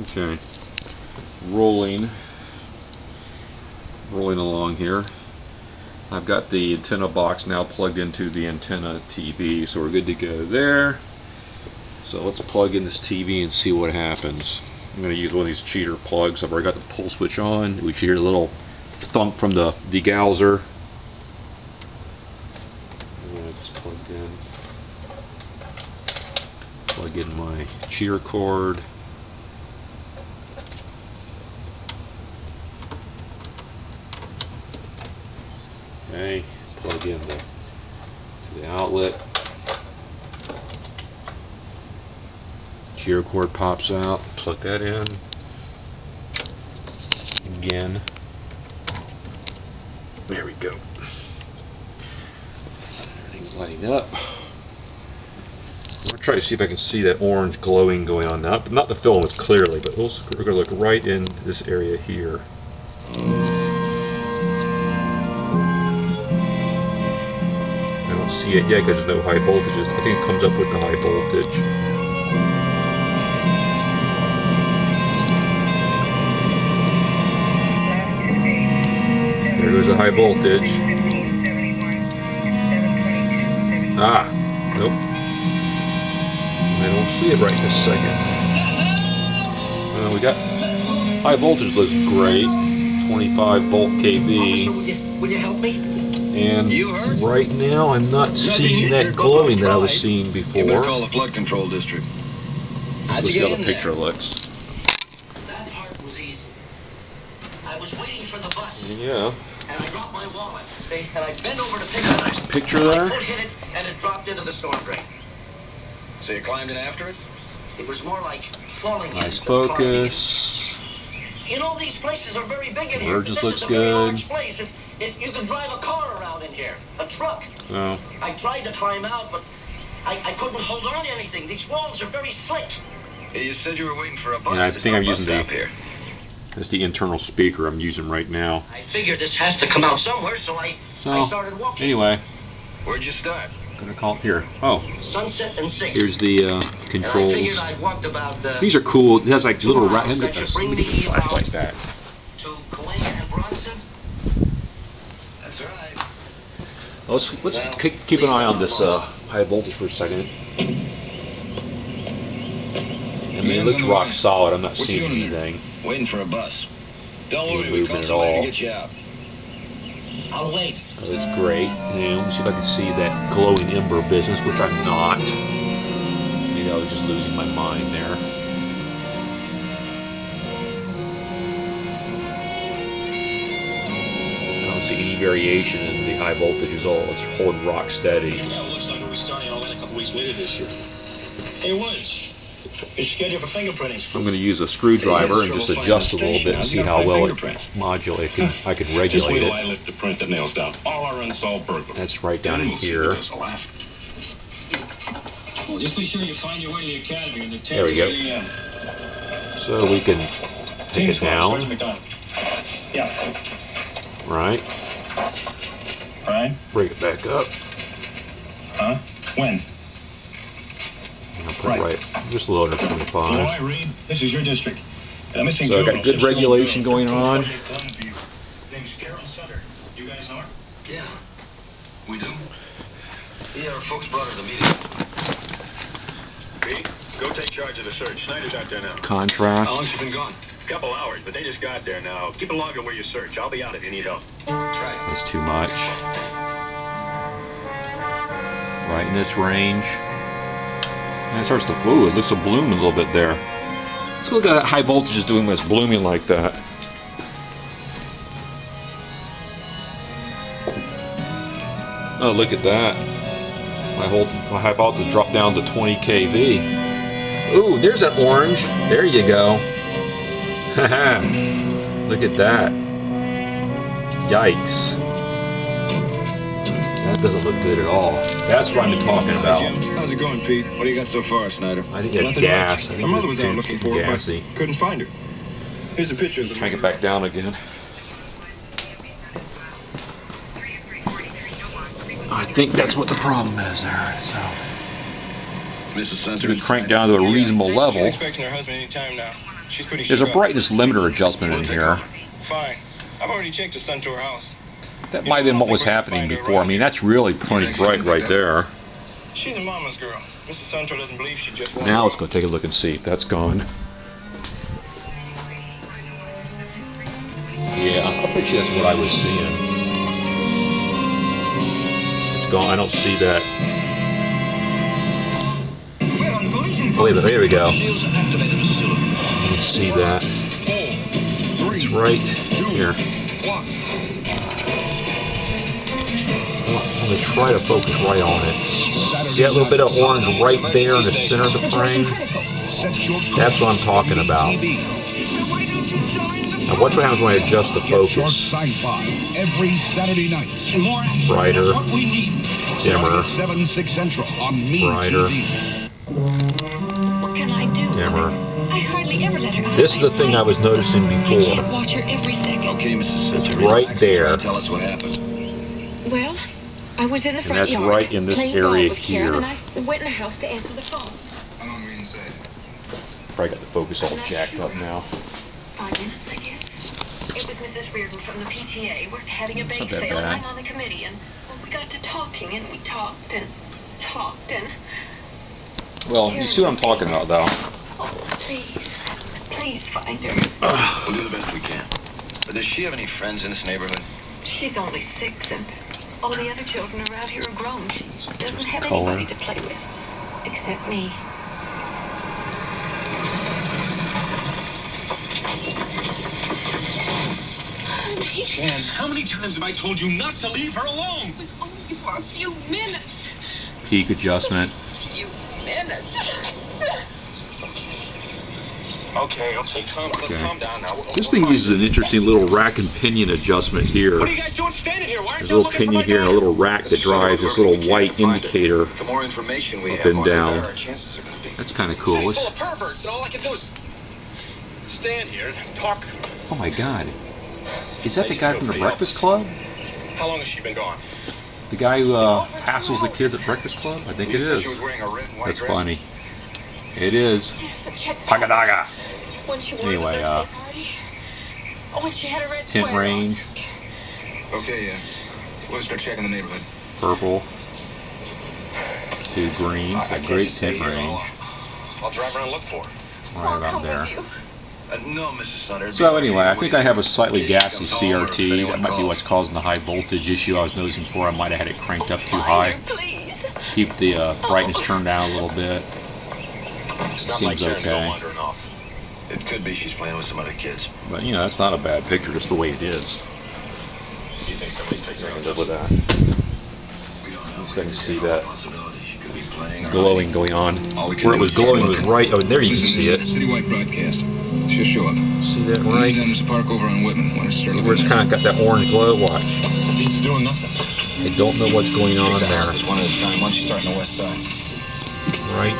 Okay, rolling along here. I've got the antenna box now plugged into the antenna TV, so we're good to go there. So let's plug in this TV and see what happens. I'm going to use one of these cheater plugs. I've already got the pull switch on. We should hear a little thump from the degausser. It's plugged in. Plug in my cheater cord. Okay, plug in to the outlet. Cheater cord pops out. Plug that in. Again. There we go. Everything's lighting up. I'm gonna try to see if I can see that orange glowing going on now. Not the filaments clearly, but we're gonna look right in this area here. I don't see it yet because there's no high voltages. I think it comes up with the high voltage. There goes the high voltage. Ah, nope. I don't see it right this second. We got high voltage looks great, 25 volt kV. Would you help me? And right now I'm not seeing that glowing that I was seeing before. You better call the flood control district. Let's see how the picture looks. That part was easy. I was waiting for the bus. Yeah. And I dropped my wallet. And I bent over to pick it up. Nice picture there. My foot hit it and it dropped into the storm drain. So you climbed in after it? It was more like falling in. Nice focus. You know, these places are very big in here. Convergence looks This is a very good. large place. You can drive a car around in here, a truck. Oh. I tried to climb out, but I couldn't hold on to anything. These walls are very slick. Yeah, you said you were waiting for a bus. Yeah, I think I'm using the. Here. That's the internal speaker I'm using right now. I figured this has to come out somewhere, so I started walking. Anyway. Where'd you start? I'm gonna call it here. Oh. Sunset and 6. Here's the controls. And I figured I'd walked about, these are cool. It has like little miles. let me get a flash like that. To Kauai and Bronson. That's right. Let's keep an eye on this high voltage for a second. I mean, it looks rock solid. I'm not seeing anything. Waiting for a bus. Don't No worry, movement we'll at call somebody all. to get you out. I'll wait. That looks great. And let me see if I can see that glowing ember business, which I'm not. Maybe I was just losing my mind there. I don't see any variation in the high voltage at all. It's holding rock steady. Yeah, it looks like it was starting all in a couple weeks later this year. It was. It's scheduled for fingerprinting. I'm going to use a screwdriver and just adjust a little bit and see how well it modulates. I can regulate Just wait till it. I lift the print that nails down all our unsolved burglars. That's right down in here. Well, just be sure you find your way to the academy and the There we go. So we can take it down. Yeah. Right. Right. Bring it back up. Huh? When? I'll put it right just a little under 25. Illinois, Reed, this is your district. Missing So I've got good regulation going on. Name's Carol Sutter. You guys know her? Yeah. We do. Yeah, our folks brought her to the meeting. Pete, go take charge of the search. Snyder's out there now. How long's Contrast. she been gone? Couple hours, but they just got there now. Keep it longer where you search. I'll be out if you need help. Right. That's too much. Right in this range. And it starts to, ooh, it looks to bloom a little bit there. Let's look at that high voltage is doing when it's blooming like that. Oh, look at that. My high voltage dropped down to 20 kV. Ooh, there's that orange. There you go. Haha. Look at that. Yikes. That doesn't look good at all. That's what I've been talking about. How's it going, Pete? What do you got so far, Snyder? I think that's Nothing gas. much. I My mother was out think looking it's for getting her, gassy. but couldn't find her. Here's a picture of the. Crank it back down again. I think that's what the problem is there. So Mrs. it's been cranked down to a reasonable level. Expecting her husband any time now. She's pretty There's a sharp. brightness limiter adjustment in here. Fine. I've already checked the sun to her house. That might have been what was happening before. I mean, that's really pretty bright right there. She's a mama's girl. Mrs. Santo doesn't believe she just won't. Now let's go take a look and see if that's gone. Yeah, I bet you that's what I was seeing. It's gone. I don't see that. Oh, wait, but there we go. You can see that. It's right here. I'm going to try to focus right on it. See that little bit of orange right there in the center of the frame? That's what I'm talking about. Now watch what happens when I adjust the focus. Brighter, dimmer, brighter, What can I do? dimmer. I hardly ever let her out. This is the thing I was noticing I before. can't watch her every second. Okay, Mrs. Santo. It's right there. Tell us what happened. Well, I was in the front that's yard. right in this playing area ball with Karen, here. And I went in the house to answer the phone. How long were you inside? Probably got the focus all jacked up now. 5 minutes, I guess. It was Mrs. Reardon from the PTA. We're having a It's bake not that sale, and bad. I'm on the committee. And well, we got to talking, and we talked and talked and. Well, you see what I'm talking about, though. Oh, please find her. We'll do the best we can. But does she have any friends in this neighborhood? She's only 6, and all the other children around here are grown. She doesn't have color. anybody to play with, except me. Honey, Jan, how many times have I told you not to leave her alone? it was only for a few minutes. Peak adjustment. Few minutes. Okay, let's calm down now. This thing uses an interesting little rack and pinion adjustment here. What are you guys doing standing here? Why aren't There's you a little looking for pinion my here and a daughter? little rack that drives this little white indicator The more information we up have, and on the down. better our chances are going to be. That's kind of cool. City's Let's, full of perverts, and all I can do is stand here and talk. oh my God. Is that the guy from the Breakfast Club? How long has she been gone? The guy who hassles the kids at Breakfast Club? I think it You said she was is. wearing a red and white That's dress? funny. It is. Yes, I checked. Pagadaga. When she wore Anyway, the birthday party. Oh, when she had a red Tint sweater on. range, Okay, we'll start checking the neighborhood. purple to green. It's I a can't great just stay tint here. range. I'll drive around and look for her. Right I'll about come there. with you. No, Mrs. Sutter. So anyway, I think I have a slightly gassy CRT. That might be what's causing the high voltage issue I was noticing before. I might have had it cranked up too high. Find her, please. Keep the brightness turned down a little bit. It's not Seems like Karen to go okay. wandering off. It could be she's playing with some other kids. But you know, that's not a bad picture, just the way it is. You think somebody's fixing I her can live with that. We don't know. At least I can see that She could be playing or glowing going on. All we can Where it do was is take a glowing look. was right. Oh, there you can see it. Citywide broadcast. She'll show up. See that Right right? down to park over on Whitman. Want to start Where it's looking kind of got that orange glow. Watch. He's doing nothing. I don't know what's going on Check the there. houses one at a time. Why don't you start on the west side? Right.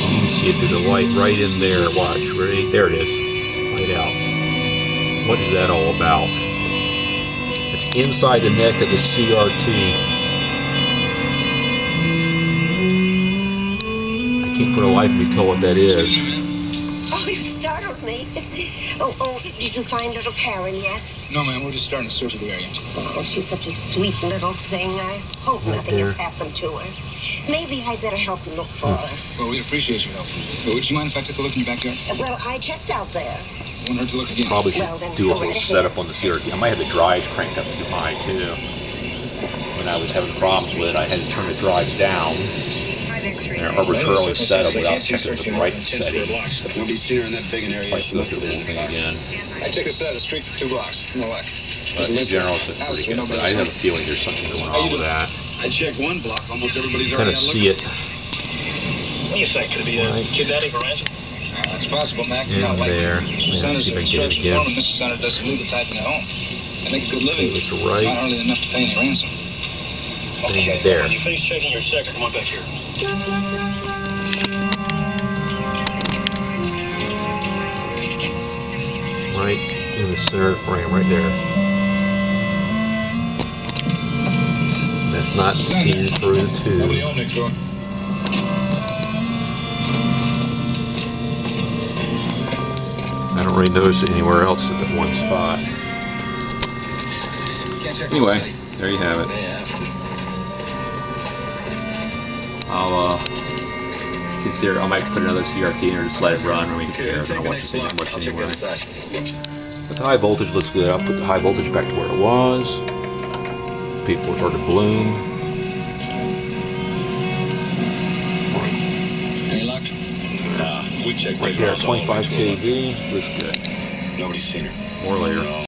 You can see it through the light right in there. Watch. Right there it is. Right out. What is that all about? It's inside the neck of the CRT. I can't for the life of me tell what that is. Oh, you startled me. Oh, did you find little Karen yet? No, ma'am, we're just starting to search the area. Oh, she's such a sweet little thing. I hope Right nothing there. has happened to her. Maybe I'd better help you look for her. Well, we'd appreciate your help. Would you mind if I took a look in your backyard? Well, I checked out there. Won't hurt to look again. Probably should Well, then do a go little right ahead. setup on the CRT. I might have the drives cranked up too high too. When I was having problems with it, I had to turn the drives down. They're arbitrarily set them without checking the brightness setting. Nobody's seen her in that big an area. I'd go through the whole thing again. I took this side of the street for 2 blocks. No luck. But in general, it's pretty good. But I have a feeling there's something going on with that. I checked 1 block. Almost everybody's Kind of see it What do you think? Could it be a Right. kidnapping for ransom? It's possible, Mac. in Not likely. there. Mr. Yeah, Sanders see if I is can get it construction again. foreman. Mr. Sanders doesn't leave the typing at home. They make a good living. It's Not right hardly enough to pay any ransom. Okay, there. when you finish checking your sector, come on back here. right in the center of the frame, right there. That's not seen through the Nobody tube. home next door. don't really notice it anywhere else at that one spot. Anyway, there you have it. I'll consider, I might put another CRT in or just let it run. I mean, who cares? I don't watch this thing that much anyway. But the high voltage looks good. I'll put the high voltage back to where it was. People will start to bloom. Any luck? We checked Right there, 25 kV. Looks good. Nobody's seen her. More later.